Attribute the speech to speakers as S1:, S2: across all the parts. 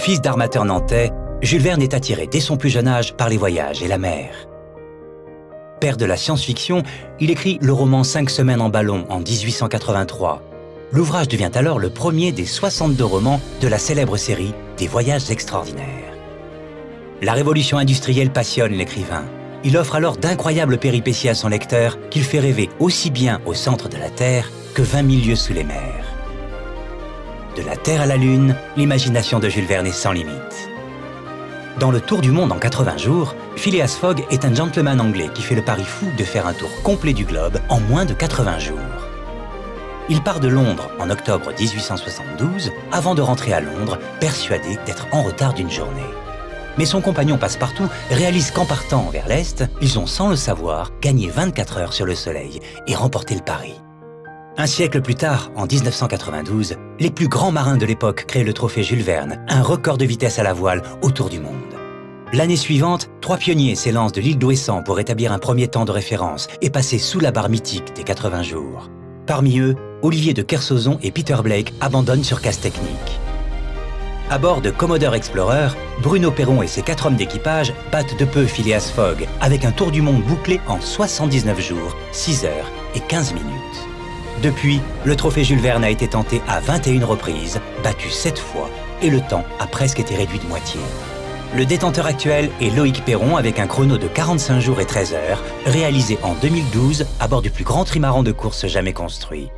S1: Fils d'armateur nantais, Jules Verne est attiré dès son plus jeune âge par les voyages et la mer. Père de la science-fiction, il écrit le roman 5 semaines en ballon en 1883. L'ouvrage devient alors le premier des 62 romans de la célèbre série des Voyages extraordinaires. La révolution industrielle passionne l'écrivain. Il offre alors d'incroyables péripéties à son lecteur qu'il fait rêver aussi bien au centre de la Terre que 20 000 lieues sous les mers. De la Terre à la Lune, l'imagination de Jules Verne est sans limite. Dans le Tour du monde en 80 jours, Phileas Fogg est un gentleman anglais qui fait le pari fou de faire un tour complet du globe en moins de 80 jours. Il part de Londres en octobre 1872 avant de rentrer à Londres, persuadé d'être en retard d'une journée. Mais son compagnon Passepartout réalise qu'en partant vers l'Est, ils ont sans le savoir gagné 24 heures sur le soleil et remporté le pari. Un siècle plus tard, en 1992, les plus grands marins de l'époque créent le trophée Jules Verne, un record de vitesse à la voile autour du monde. L'année suivante, 3 pionniers s'élancent de l'île d'Ouessant pour établir un premier temps de référence et passer sous la barre mythique des 80 jours. Parmi eux, Olivier de Kersauzon et Peter Blake abandonnent sur casse technique. À bord de Commodore Explorer, Bruno Perron et ses 4 hommes d'équipage battent de peu Phileas Fogg avec un tour du monde bouclé en 79 jours, 6 heures et 15 minutes. Depuis, le trophée Jules Verne a été tenté à 21 reprises, battu 7 fois, et le temps a presque été réduit de moitié. Le détenteur actuel est Loïc Perron avec un chrono de 45 jours et 13 heures, réalisé en 2012 à bord du plus grand trimaran de course jamais construit.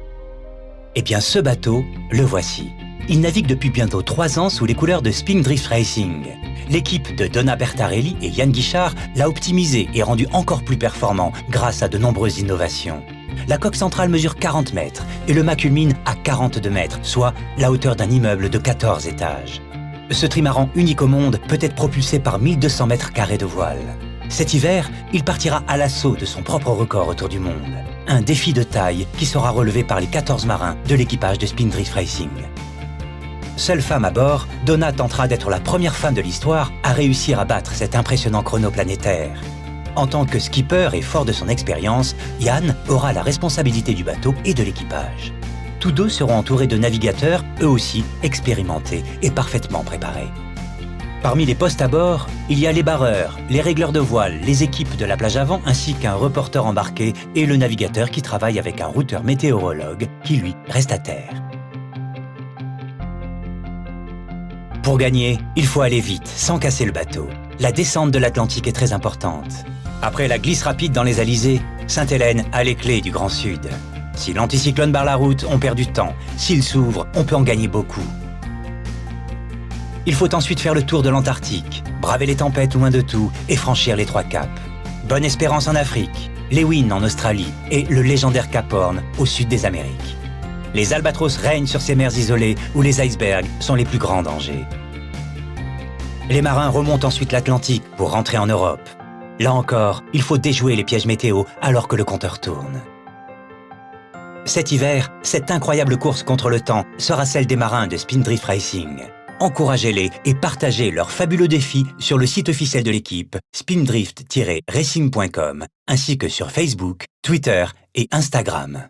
S1: Eh bien, ce bateau, le voici. Il navigue depuis bientôt 3 ans sous les couleurs de Spindrift Racing. L'équipe de Donna Bertarelli et Yann Guichard l'a optimisé et rendu encore plus performant grâce à de nombreuses innovations. La coque centrale mesure 40 mètres et le mât culmine à 42 mètres, soit la hauteur d'un immeuble de 14 étages. Ce trimaran unique au monde peut être propulsé par 1200 mètres carrés de voile. Cet hiver, il partira à l'assaut de son propre record autour du monde. Un défi de taille qui sera relevé par les 14 marins de l'équipage de Spindrift Racing. Seule femme à bord, Donna tentera d'être la première femme de l'histoire à réussir à battre cet impressionnant chrono planétaire. En tant que skipper et fort de son expérience, Yann aura la responsabilité du bateau et de l'équipage. Tous deux seront entourés de navigateurs, eux aussi expérimentés et parfaitement préparés. Parmi les postes à bord, il y a les barreurs, les régleurs de voile, les équipes de la plage avant ainsi qu'un reporter embarqué et le navigateur qui travaille avec un routeur météorologue qui, lui, reste à terre. Pour gagner, il faut aller vite, sans casser le bateau. La descente de l'Atlantique est très importante. Après la glisse rapide dans les alizés, Sainte-Hélène a les clés du Grand Sud. Si l'anticyclone barre la route, on perd du temps. S'il s'ouvre, on peut en gagner beaucoup. Il faut ensuite faire le tour de l'Antarctique, braver les tempêtes loin de tout et franchir les 3 caps. Bonne-Espérance en Afrique, Lewin en Australie et le légendaire Cap Horn au sud des Amériques. Les albatros règnent sur ces mers isolées où les icebergs sont les plus grands dangers. Les marins remontent ensuite l'Atlantique pour rentrer en Europe. Là encore, il faut déjouer les pièges météo alors que le compteur tourne. Cet hiver, cette incroyable course contre le temps sera celle des marins de Spindrift Racing. Encouragez-les et partagez leurs fabuleux défis sur le site officiel de l'équipe, spindrift-racing.com, ainsi que sur Facebook, Twitter et Instagram.